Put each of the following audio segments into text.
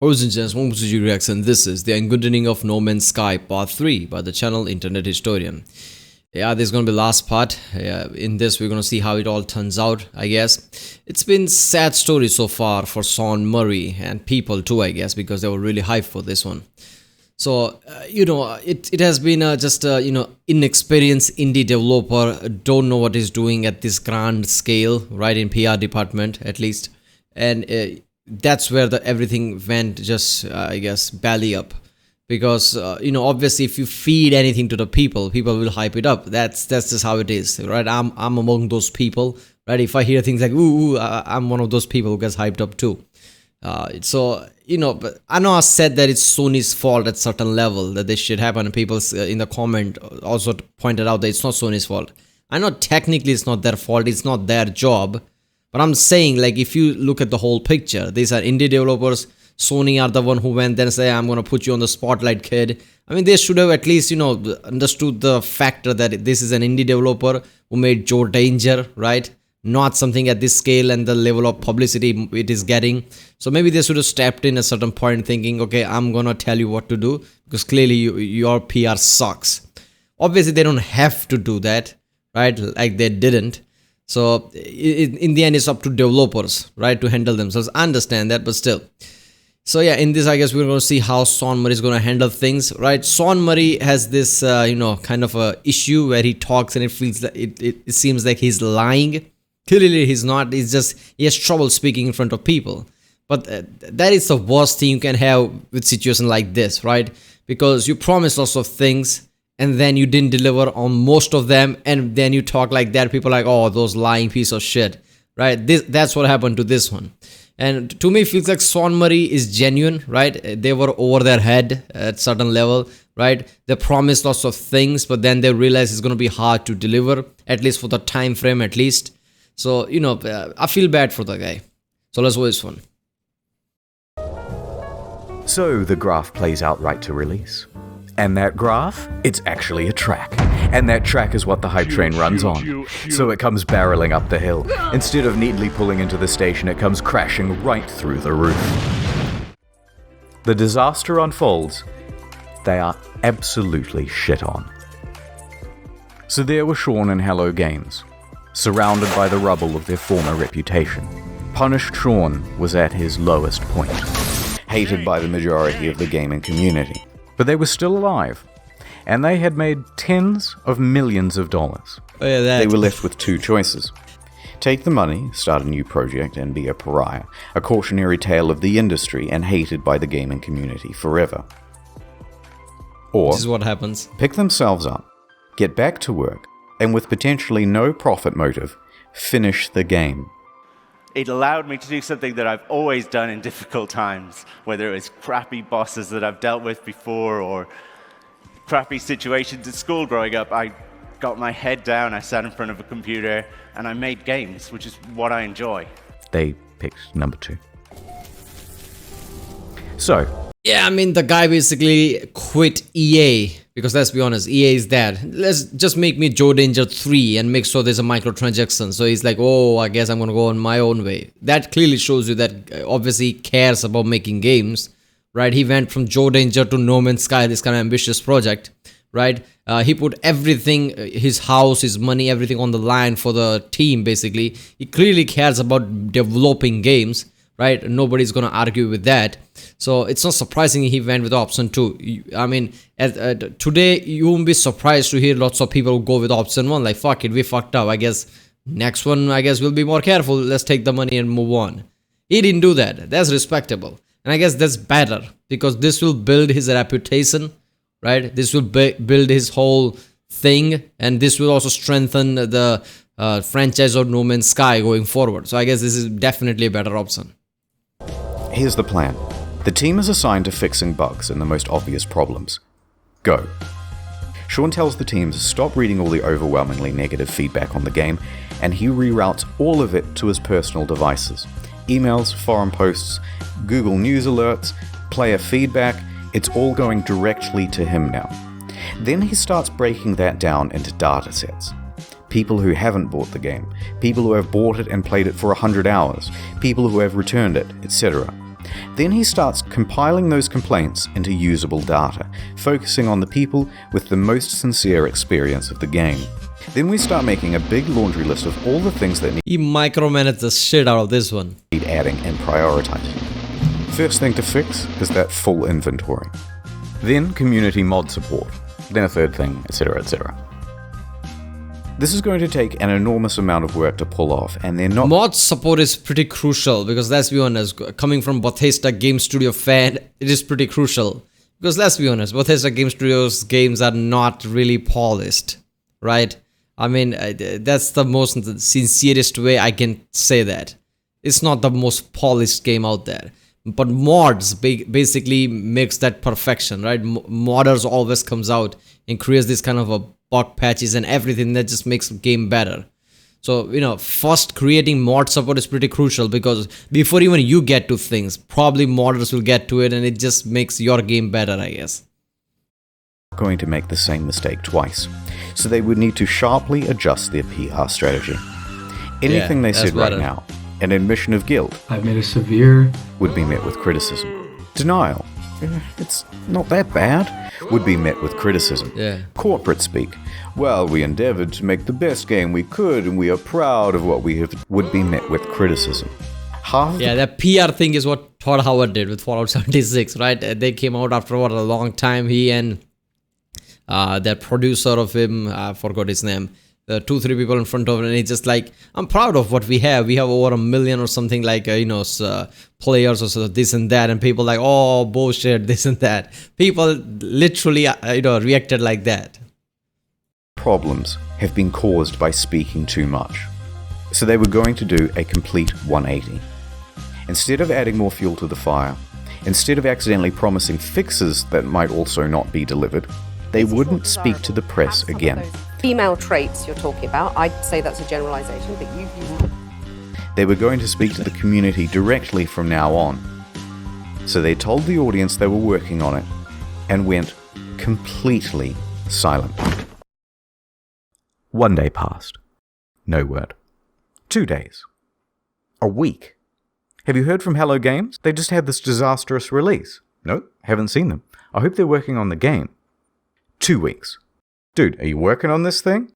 Ladies and gents, welcome to G Reacts, and this is the Engoodening of No Man's Sky Part 3 by the channel Internet Historian. Yeah, this is going to be the last part. In this, we're going to see how it all turns out, I guess. It's been sad story so far for Shawn Murray and people too, I guess, because they were really hyped for this one. So, it has been just a, inexperienced indie developer, don't know what he's doing at this grand scale, right, in PR department at least. And that's where everything went just, I guess, belly up. Because, obviously if you feed anything to the people will hype it up. That's just how it is, right? I'm among those people, right? If I hear things like, ooh, I'm one of those people who gets hyped up too. But I know I said that it's Sony's fault at certain level that this shit happened, and people in the comment also pointed out that it's not Sony's fault. I know technically it's not their fault, it's not their job, but I'm saying, like, if you look at the whole picture, these are indie developers. Sony are the one who went there and say, I'm gonna put you on the spotlight, kid. I mean, they should have at least, understood the factor that this is an indie developer who made Joe Danger, right? Not something at this scale and the level of publicity it is getting. So maybe they should have stepped in at a certain point thinking, okay, I'm gonna tell you what to do, because clearly your PR sucks. Obviously they don't have to do that, right? Like they didn't. So in the end, it's up to developers, right, to handle themselves. I understand that, but still. So yeah, in this, I guess we're going to see how Shawn Murray is going to handle things, right? Shawn Murray has this, kind of a issue where he talks and it feels like it seems like he's lying. Clearly he's not. It's just he has trouble speaking in front of people. But that is the worst thing you can have with situation like this, right? Because you promise lots of things and then you didn't deliver on most of them, and then you talk like that. People are like, oh, those lying piece of shit, right? That's what happened to this one. And to me, it feels like Shawn Murray is genuine, right? They were over their head at certain level, right? They promised lots of things, but then they realized it's going to be hard to deliver, at least for the time frame, at least. So, I feel bad for the guy. So let's watch this one. So the graph plays out right to release. And that graph, it's actually a track. And that track is what the hype train runs on. So it comes barreling up the hill. Instead of neatly pulling into the station, it comes crashing right through the roof. The disaster unfolds. They are absolutely shit on. So there were Shawn and Hello Games, surrounded by the rubble of their former reputation. Punished Shawn was at his lowest point, hated by the majority of the gaming community. But they were still alive, and they had made tens of millions of dollars. Oh, yeah, they were left with two choices. Take the money, start a new project, and be a pariah, a cautionary tale of the industry and hated by the gaming community forever. Or this is what happens. Pick themselves up, get back to work, and with potentially no profit motive, finish the game. It allowed me to do something that I've always done in difficult times, whether it was crappy bosses that I've dealt with before or crappy situations at school growing up. I got my head down, I sat in front of a computer, and I made games, which is what I enjoy. They picked number 2. So, yeah, I mean, the guy basically quit EA, because let's be honest, EA is dead. Let's just make me Joe Danger 3 and make sure there's a microtransaction. So he's like, oh, I guess I'm gonna go on my own way. That clearly shows you that obviously he cares about making games, right? He went from Joe Danger to No Man's Sky, this kind of ambitious project, right? He put everything, his house, his money, everything on the line for the team, basically. He clearly cares about developing games, right? Nobody's gonna argue with that. So it's not surprising he went with option 2. I mean, today you won't be surprised to hear lots of people go with option 1. Like, fuck it, we fucked up. I guess next one, we'll be more careful. Let's take the money and move on. He didn't do that. That's respectable. And I guess that's better, because this will build his reputation, right? This will build his whole thing. And this will also strengthen the franchise of No Man's Sky going forward. So I guess this is definitely a better option. Here's the plan. The team is assigned to fixing bugs and the most obvious problems. Go. Shawn tells the team to stop reading all the overwhelmingly negative feedback on the game, and he reroutes all of it to his personal devices. Emails, forum posts, Google News alerts, player feedback, it's all going directly to him now. Then he starts breaking that down into data sets. People who haven't bought the game, people who have bought it and played it for 100 hours, people who have returned it, etc. Then he starts compiling those complaints into usable data, focusing on the people with the most sincere experience of the game. Then we start making a big laundry list of all the things that He micromanaged the shit out of this one. need adding and prioritizing. First thing to fix is that full inventory. Then community mod support. Then a third thing, etc., etc. This is going to take an enormous amount of work to pull off, and they're not... Mod support is pretty crucial, because let's be honest, coming from Bethesda Game Studio fan, it is pretty crucial. Because let's be honest, Bethesda Game Studio's games are not really polished, right? I mean, that's the most sincerest way I can say that. It's not the most polished game out there. But mods basically makes that perfection, right? Modders always comes out and creates this kind of a bug patches and everything that just makes the game better. So, first creating mod support is pretty crucial, because before even you get to things, probably modders will get to it, and it just makes your game better, I guess. going to make the same mistake twice, so they would need to sharply adjust their PR strategy. Anything they said right now, an admission of guilt, I've made a severe, would be met with criticism. Denial, it's not that bad, would be met with criticism. Corporate speak, well, we endeavored to make the best game we could and we are proud of what we have, would be met with criticism. That PR thing is what Todd Howard did with Fallout 76, right? They came out after a long time. He and that producer of him, I forgot his name, 2-3 people in front of him, and he's just like, I'm proud of what we have. We have over 1 million or something, like players or so, this and that, and people like, oh bullshit, this and that. People literally reacted like that. Problems have been caused by speaking too much, so they were going to do a complete 180. Instead of adding more fuel to the fire, instead of accidentally promising fixes that might also not be delivered, they wouldn't speak to the press again. Female traits you're talking about, I'd say that's a generalization, but you've used... They were going to speak to the community directly from now on. So they told the audience they were working on it and went completely silent. 1 day passed. No word. 2 days. A week. Have you heard from Hello Games? They just had this disastrous release. Nope, haven't seen them. I hope they're working on the game. 2 weeks. Dude, are you working on this thing?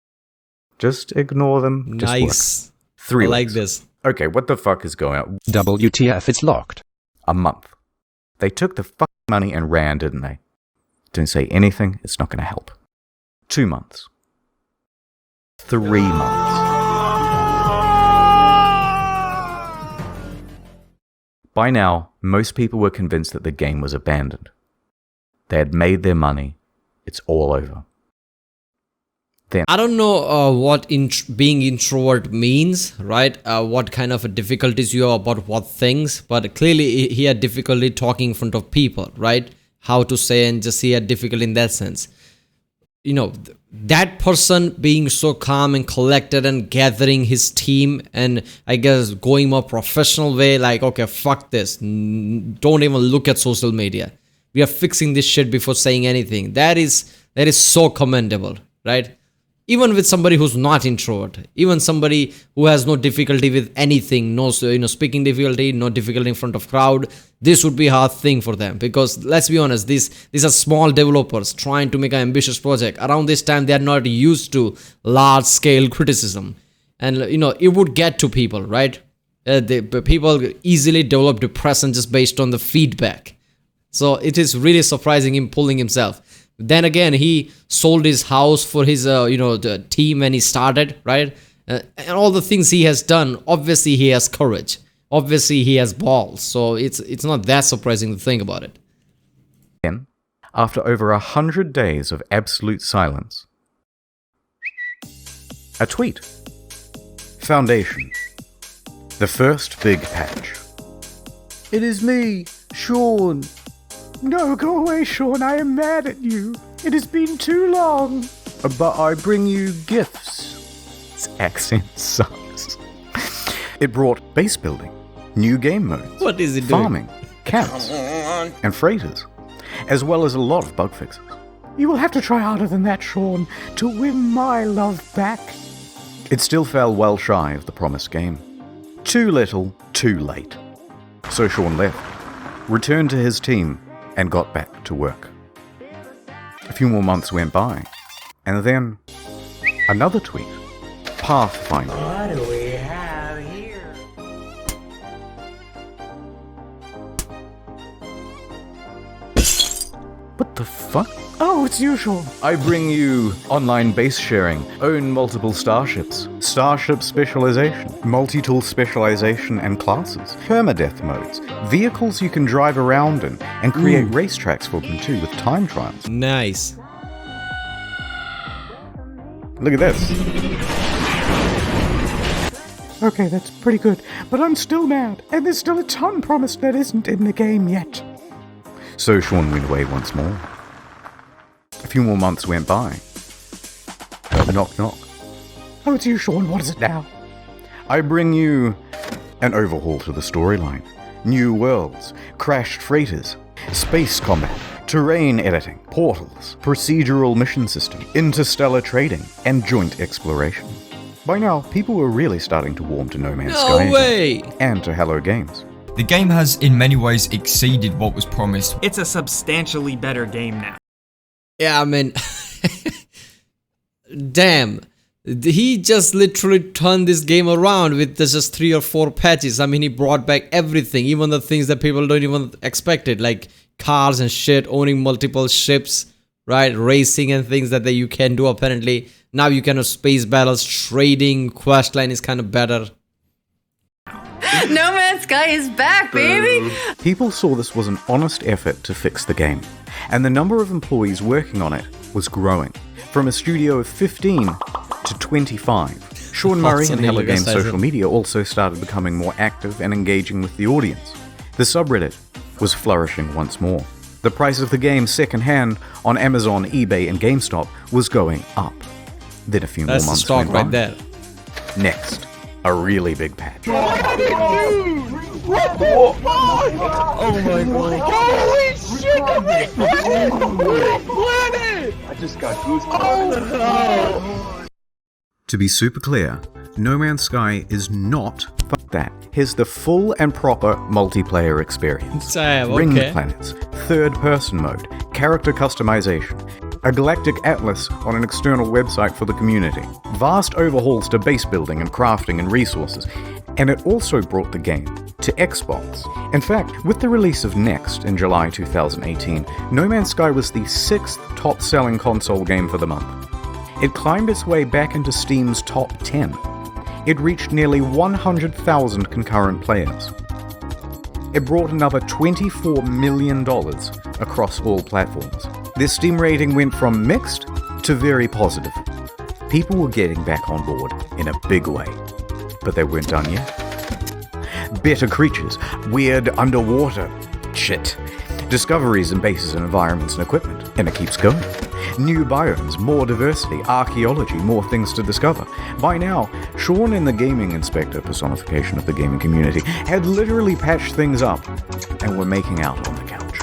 Just ignore them. Just nice. work. 3 I like weeks. this. Okay, what the fuck is going on? WTF, it's locked. A month. They took the fucking money and ran, didn't they? Don't say anything, it's not going to help. 2 months. 3 months. By now, most people were convinced that the game was abandoned. They had made their money. It's all over. Then, I don't know what being introvert means, right? What kind of difficulties you have about what things, but clearly he had difficulty talking in front of people, right? How to say, and just he had difficulty in that sense. That person being so calm and collected and gathering his team and I guess going more professional way, like, okay, fuck this. Don't even look at social media. We are fixing this shit before saying anything. That is so commendable, right? Even with somebody who's not introvert, even somebody who has no difficulty with anything, no speaking difficulty, no difficulty in front of crowd, this would be a hard thing for them, because let's be honest, these are small developers trying to make an ambitious project. Around this time, they are not used to large scale criticism, and it would get to people, right? People easily develop depression just based on the feedback. So it is really surprising him pulling himself. Then again, he sold his house for his, the team when he started, right? And all the things he has done, obviously he has courage. Obviously he has balls. So it's not that surprising to think about it. Then, after over 100 days of absolute silence, a tweet. Foundation. The first big patch. It is me, Shawn. No, go away, Shawn. I am mad at you. It has been too long. But I bring you gifts. His accent sucks. It brought base building, new game modes, what is it farming, camps, and freighters, as well as a lot of bug fixes. You will have to try harder than that, Shawn, to win my love back. It still fell well shy of the promised game. Too little, too late. So Shawn left. returned to his team, and got back to work. A few more months went by, and then another tweet. Pathfinder. What do we have here? What the fuck? Oh, it's you, Shawn. I bring you online base sharing, own multiple starships, starship specialization, multi-tool specialization and classes, permadeath modes, vehicles you can drive around in, and create racetracks for them too with time trials. Nice. Look at this. Okay, that's pretty good, but I'm still mad, and there's still a ton promised that isn't in the game yet. So Shawn went away once more. A few more months went by. Knock, knock. Oh, it's you, Shawn. What is it now? I bring you an overhaul to the storyline. New worlds, crashed freighters, space combat, terrain editing, portals, procedural mission system, interstellar trading, and joint exploration. By now, people were really starting to warm to No Man's Sky No way! and to Hello Games. The game has in many ways exceeded what was promised. It's a substantially better game now. Yeah, I mean, damn. He just literally turned this game around with just 3 or 4 patches. I mean, he brought back everything, even the things that people don't even expect it, like cars and shit, owning multiple ships, right? Racing and things that you can do apparently. Now you can have space battles, trading, questline is kind of better. No Man's Sky is back, baby! People saw this was an honest effort to fix the game, and the number of employees working on it was growing, from a studio of 15 to 25. Shawn Murray and Hello Games social media also started becoming more active and engaging with the audience. The subreddit was flourishing once more. The price of the game secondhand on Amazon, eBay, and GameStop was going up. Then a few more months stock went right by. there. Next, a really big patch. Oh my god. Holy shit, the planet! I just got goosebumps. Oh. To be super clear, No Man's Sky is not fuck that. Here's the full and proper multiplayer experience. Damn, Ringed okay. planets, third-person mode, character customization, a galactic atlas on an external website for the community, vast overhauls to base building and crafting and resources, and it also brought the game to Xbox. In fact, with the release of Next in July 2018, No Man's Sky was the 6th top-selling console game for the month. It climbed its way back into Steam's top 10. It reached nearly 100,000 concurrent players. It brought another $24 million across all platforms. Their Steam rating went from mixed to very positive. People were getting back on board in a big way. But they weren't done yet. Better creatures, weird underwater shit, discoveries in bases and environments and equipment, and it keeps going. New biomes, more diversity, archaeology, more things to discover. By now, Shawn and the gaming inspector, personification of the gaming community, had literally patched things up and were making out on the couch.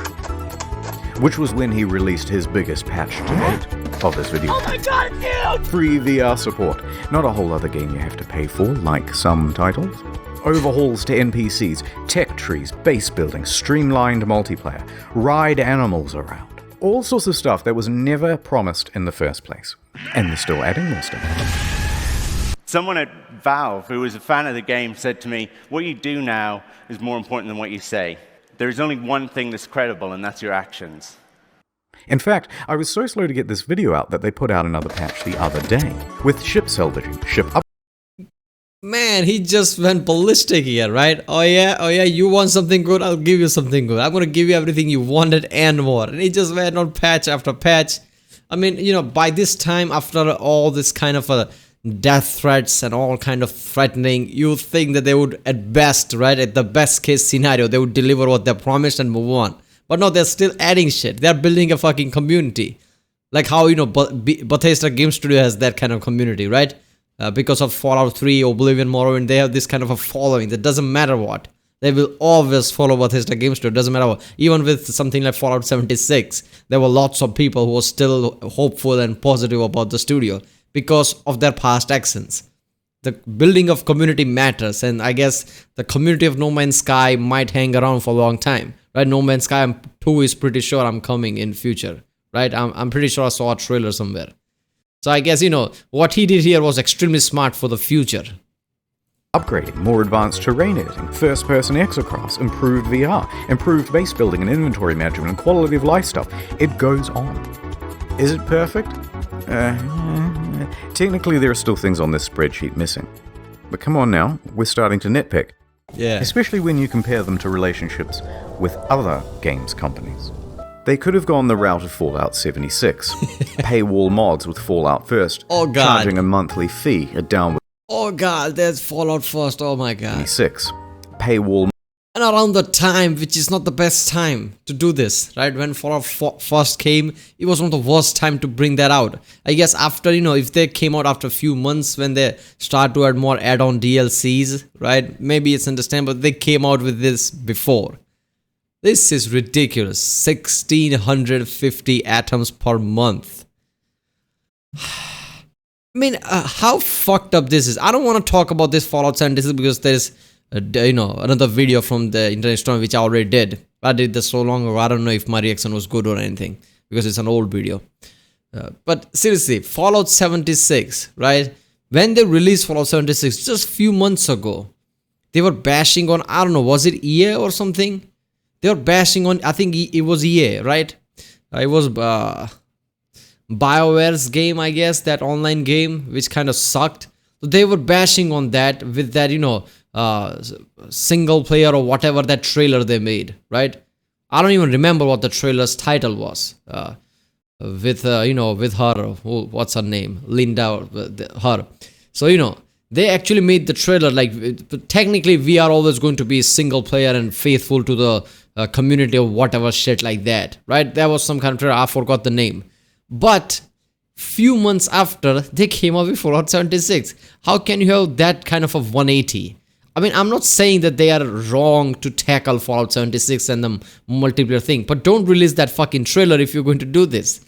Which was when he released his biggest patch to date of this video. Oh my god, dude! Free VR support, not a whole other game you have to pay for, like some titles. Overhauls to NPCs, tech trees, base building, streamlined multiplayer, ride animals around. All sorts of stuff that was never promised in the first place. And they're still adding more stuff. Someone at Valve, who was a fan of the game, said to me, what you do now is more important than what you say. There's only one thing that's credible, and that's your actions. In fact, I was so slow to get this video out that they put out another patch the other day, with ship salvaging, ship up. Man, he just went ballistic here, right? Oh yeah, you want something good, I'll give you something good. I'm gonna give you everything you wanted and more. And he just went on patch after patch. I mean, you know, by this time, after all this kind of death threats and all kind of threatening, you would think that they would, at best, right, at the best case scenario, they would deliver what they promised and move on. But no, they're still adding shit. They're building a fucking community. Like how, you know, Bethesda Game Studio has that kind of community, right? Because of Fallout 3, Oblivion, Morrowind, they have this kind of a following that doesn't matter what. They will always follow Bethesda Game Studio, doesn't matter what. Even with something like Fallout 76, there were lots of people who were still hopeful and positive about the studio because of their past actions. the building of community matters, and I guess the community of No Man's Sky might hang around for a long time, right? No Man's Sky 2 is pretty sure I'm coming in future, right? I'm pretty sure I saw a trailer somewhere. So I guess, what he did here was extremely smart for the future. Upgrading, more advanced terrain editing, first-person exocrafts, improved VR, improved base building and inventory management, and quality of life stuff. It goes on. Is it perfect? Technically, there are still things on this spreadsheet missing. But come on now, we're starting to nitpick. Yeah. Especially when you compare them to relationships with other games companies. They could have gone the route of Fallout 76. Paywall Mods with Fallout First. Oh god. Charging a monthly fee, a downward Oh god, there's Fallout First, oh my god. 76. Paywall And around the time, which is not the best time to do this, right? When Fallout first came, it was one of the worst time to bring that out. I guess after, if they came out after a few months when they start to add more add-on DLCs, right? Maybe it's understandable, but they came out with this before. This is ridiculous. 1,650 atoms per month. I mean, how fucked up this is. I don't want to talk about this Fallout 76 because there's another video from the Internet Storm which I already did. I did this so long ago, I don't know if my reaction was good or anything because it's an old video. But seriously, Fallout 76, right? When they released Fallout 76 just a few months ago, they were bashing on, I don't know, was it EA or something? They were bashing on, I think it was EA, right? It was BioWare's game, I guess, that online game, which kind of sucked. So they were bashing on that with that, single player or whatever that trailer they made, right? I don't even remember what the trailer's title was. With her, what's her name? Linda, her. So, they actually made the trailer like, technically we are always going to be single player and faithful to the community or whatever shit like that, right? There was some kind of trailer, I forgot the name. But few months after, they came out with Fallout 76. How can you have that kind of a 180? I mean, I'm not saying that they are wrong to tackle Fallout 76 and the multiplayer thing, but don't release that fucking trailer if you're going to do this.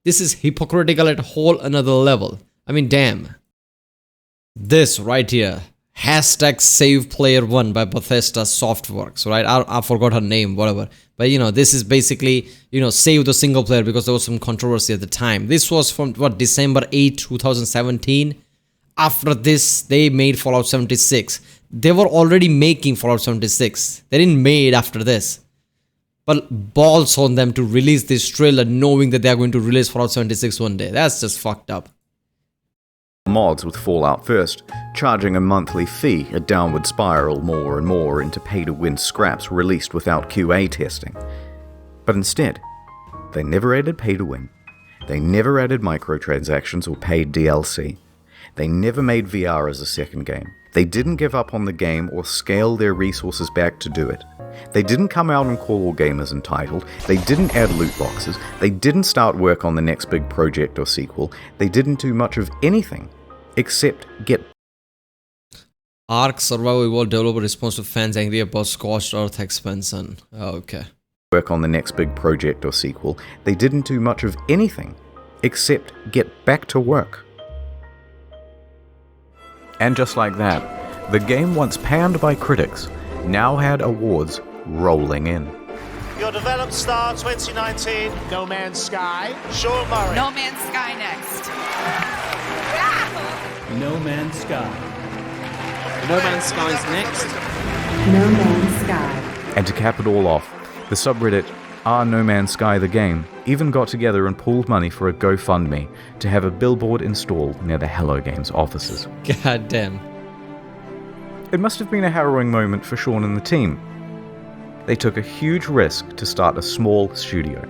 This is hypocritical at a whole another level. I mean, damn. This right here, #SavePlayer1 by Bethesda Softworks, right? I forgot her name, whatever. But, this is basically, save the single player because there was some controversy at the time. This was from, December 8, 2017. After this, they made Fallout 76. They were already making Fallout 76. They didn't make it after this. But balls on them to release this trailer knowing that they are going to release Fallout 76 one day. That's just fucked up. Mods with Fallout First, charging a monthly fee, a downward spiral more and more into pay-to-win scraps released without QA testing. But instead, they never added pay-to-win. They never added microtransactions or paid DLC. They never made VR as a second game. They didn't give up on the game or scale their resources back to do it. They didn't come out and call all gamers entitled. They didn't add loot boxes. They didn't start work on the next big project or sequel. They didn't do much of anything except get Ark Survival Evolved developer response to fans angry about Scorched Earth expansion. Oh, okay. Work on the next big project or sequel. They didn't do much of anything except get back to work. And just like that, the game once panned by critics now had awards rolling in. Your developed star 2019, No Man's Sky, Shawn Murray. No Man's Sky next. No Man's Sky. No Man's Sky's next. No Man's Sky. And to cap it all off, the subreddit No Man's Sky the Game even got together and pooled money for a GoFundMe to have a billboard installed near the Hello Games offices. God damn. It must have been a harrowing moment for Shawn and the team. They took a huge risk to start a small studio.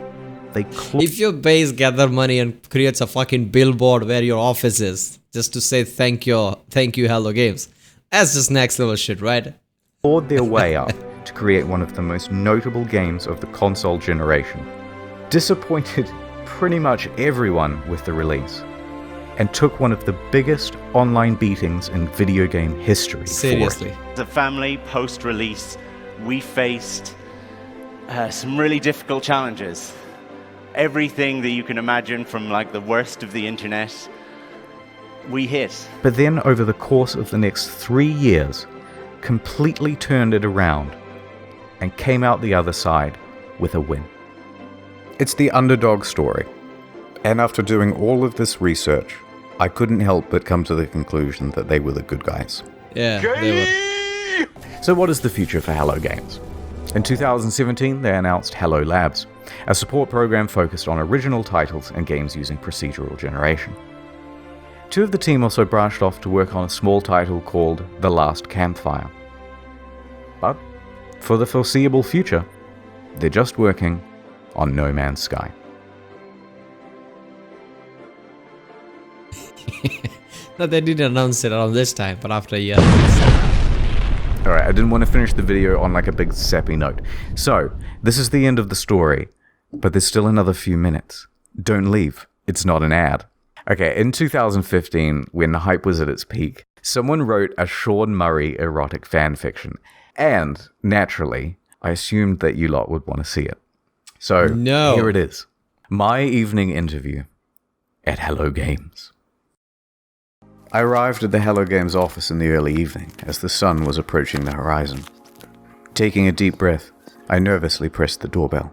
If your base gather money and creates a fucking billboard where your office is, just to say thank you Hello Games, that's just next level shit, right? Clawed their way up to create one of the most notable games of the console generation, disappointed pretty much everyone with the release, and took one of the biggest online beatings in video game history. Seriously. For it. As a family, post-release, we faced some really difficult challenges. Everything that you can imagine from like the worst of the internet we hit. But then, over the course of the next 3 years, completely turned it around and came out the other side with a win. It's the underdog story. And after doing all of this research, I couldn't help but come to the conclusion that they were the good guys. Yeah, they were. So what is the future for Hello Games? In 2017, they announced Hello Labs, a support program focused on original titles and games using procedural generation. 2 of the team also branched off to work on a small title called The Last Campfire. But for the foreseeable future, they're just working on No Man's Sky. No, they didn't announce it around this time, but after a year. Alright, I didn't want to finish the video on like a big sappy note. So, this is the end of the story, but there's still another few minutes. Don't leave, it's not an ad. Okay, in 2015, when the hype was at its peak, someone wrote a Shawn Murray erotic fanfiction. And, naturally, I assumed that you lot would want to see it. So, here it is. My evening interview at Hello Games. I arrived at the Hello Games office in the early evening as the sun was approaching the horizon. Taking a deep breath, I nervously pressed the doorbell.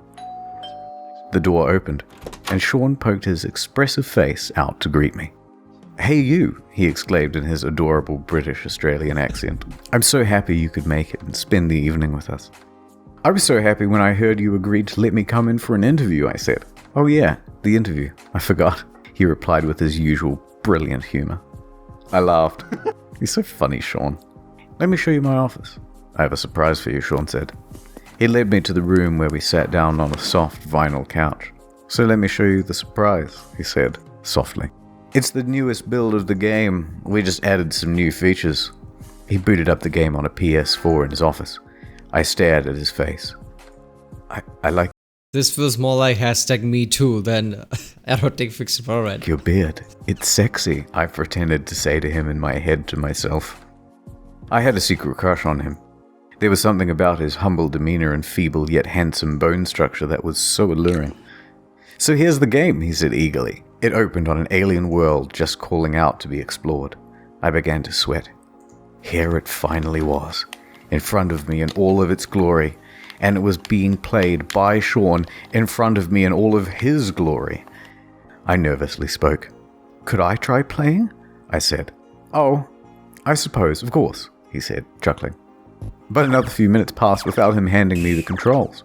The door opened, and Shawn poked his expressive face out to greet me. "Hey you," he exclaimed in his adorable British-Australian accent. "I'm so happy you could make it and spend the evening with us." "I was so happy when I heard you agreed to let me come in for an interview," I said. "Oh yeah, the interview. I forgot," he replied with his usual brilliant humor. I laughed. "You're so funny, Shawn. Let me show you my office." "I have a surprise for you," Shawn said. He led me to the room where we sat down on a soft vinyl couch. "So let me show you the surprise," he said, softly. "It's the newest build of the game. We just added some new features." He booted up the game on a PS4 in his office. I stared at his face. I like... This feels more like #MeToo than erotic fiction for red. "Your beard. It's sexy," I pretended to say to him in my head to myself. I had a secret crush on him. There was something about his humble demeanor and feeble yet handsome bone structure that was so alluring. "So here's the game," he said eagerly. It opened on an alien world just calling out to be explored. I began to sweat. Here it finally was, in front of me in all of its glory, and it was being played by Shawn in front of me in all of his glory. I nervously spoke. "Could I try playing?" I said. "Oh, I suppose, of course," he said, chuckling. But another few minutes passed without him handing me the controls.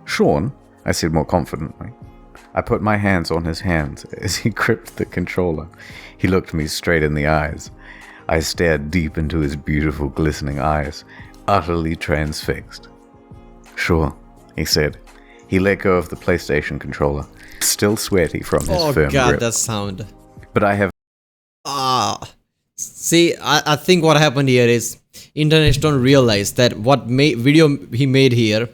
"Shawn," I said more confidently. I put my hands on his hands as he gripped the controller. He looked me straight in the eyes. I stared deep into his beautiful, glistening eyes, utterly transfixed. "Sure," he said. He let go of the PlayStation controller, still sweaty from his firm grip. Oh god, that sound. But I have... See, I think what happened here is internet don't realize that what video he made here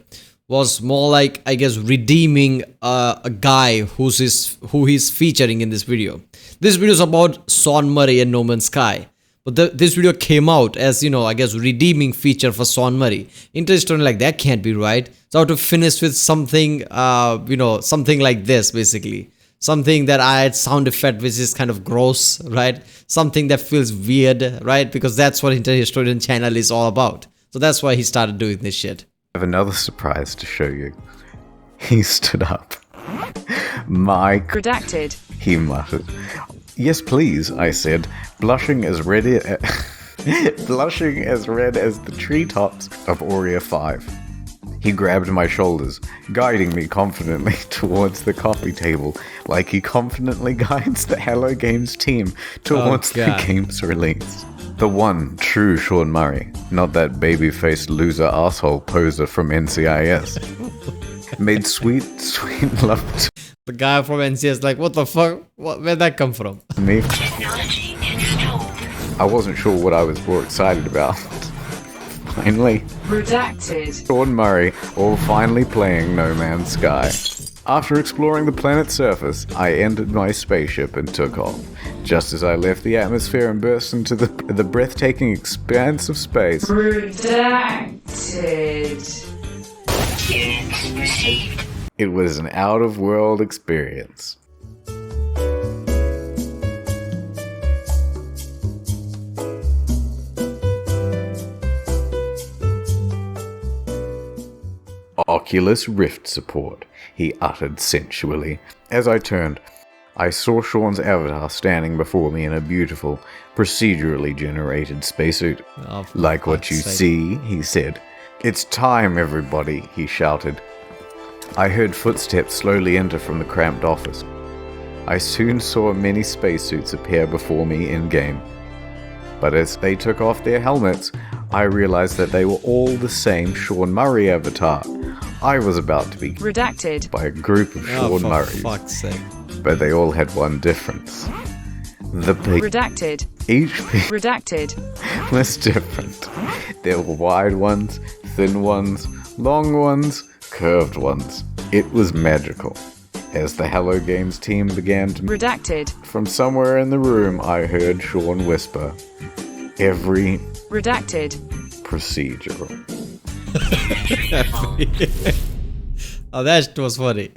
was more like, I guess, redeeming a guy who he's featuring in this video. This video is about Shawn Murray and No Man's Sky. But this video came out as, you know, I guess, redeeming feature for Shawn Murray. Internet don't like, that can't be right. So I have to finish with something, something like this, basically. Something that I had sound effect which is kind of gross, right? Something that feels weird, right? Because that's what Internet Historian channel is all about. So that's why he started doing this shit. I have another surprise to show you. He stood up. "Mike," Redacted, he muttered. "Yes, please," I said, blushing as red as the treetops of Aurea 5. He grabbed my shoulders, guiding me confidently towards the coffee table, like he confidently guides the Hello Games team towards the game's release. The one true Shawn Murray, not that baby-faced loser asshole poser from NCIS. Made sweet, sweet love to the guy from NCIS, like, what the fuck? Where'd that come from? me. I wasn't sure what I was more excited about. Finally, redacted, Shawn Murray, all finally playing No Man's Sky. After exploring the planet's surface, I entered my spaceship and took off. Just as I left the atmosphere and burst into the breathtaking expanse of space. redacted. It was an out-of-world experience. Oculus Rift support, he uttered sensually. As I turned, I saw Shawn's avatar standing before me in a beautiful, procedurally generated spacesuit. Like what you see, he said. It's time, everybody, he shouted. I heard footsteps slowly enter from the cramped office. I soon saw many spacesuits appear before me in-game. But as they took off their helmets, I realized that they were all the same Shawn Murray avatar. I was about to be redacted by a group of Shawn Murrays. Fuck's sake. But they all had one difference. The peak. redacted Each peak redacted was different. There were wide ones, thin ones, long ones, curved ones. It was magical. As the Hello Games team began to redacted from somewhere in the room, I heard Shawn whisper, "Every redacted procedural." Oh, that was funny.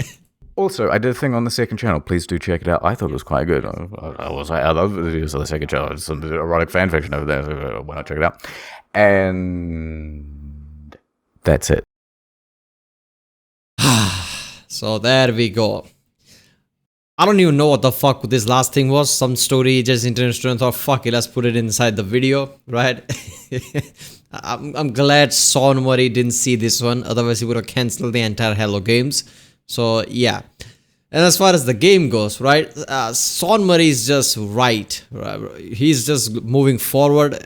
Also, I did a thing on the second channel. Please do check it out. I thought it was quite good. I love the videos of the second channel. There's some erotic fanfiction over there, so why not check it out? And that's it. So there we go. I don't even know what the fuck this last thing was. Some story, just internet student thought, fuck it, let's put it inside the video, right? I'm glad Shawn Murray didn't see this one. Otherwise, he would have cancelled the entire Hello Games. So yeah. And as far as the game goes, right? Shawn Murray is just right. He's just moving forward.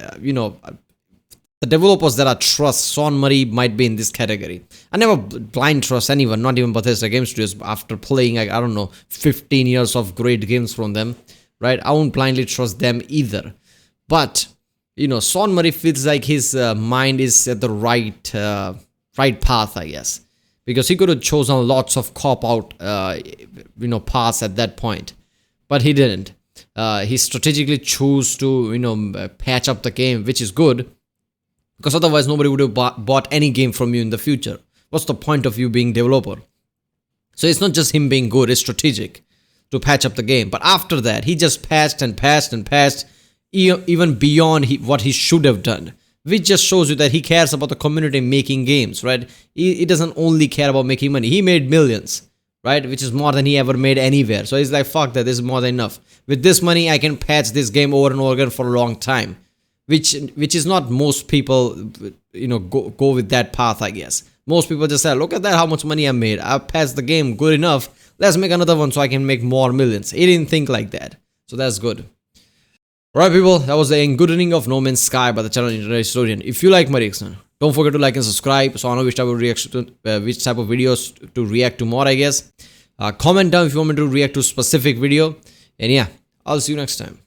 The developers that I trust, Shawn Murray might be in this category. I never blind trust anyone, not even Bethesda Game Studios, after playing, like, I don't know, 15 years of great games from them, right? I won't blindly trust them either. But, Shawn Murray feels like his mind is at the right path, I guess. Because he could have chosen lots of cop-out, paths at that point. But he didn't. He strategically chose to, patch up the game, which is good. Because otherwise nobody would have bought any game from you in the future. What's the point of you being developer? So it's not just him being good, it's strategic to patch up the game. But after that, he just patched and patched and patched, even beyond what he should have done. Which just shows you that he cares about the community making games, right? He doesn't only care about making money. He made millions, right? Which is more than he ever made anywhere. So he's like, fuck that, this is more than enough. With this money, I can patch this game over and over again for a long time. Which is not most people, go with that path, I guess. Most people just say, look at that, how much money I made. I passed the game, good enough. Let's make another one so I can make more millions. He didn't think like that. So that's good. Alright people, that was the Engoodening of No Man's Sky by the channel Internet Historian. If you like my reaction, don't forget to like and subscribe so I know which type of videos to react to more, I guess. Comment down if you want me to react to a specific video. And yeah, I'll see you next time.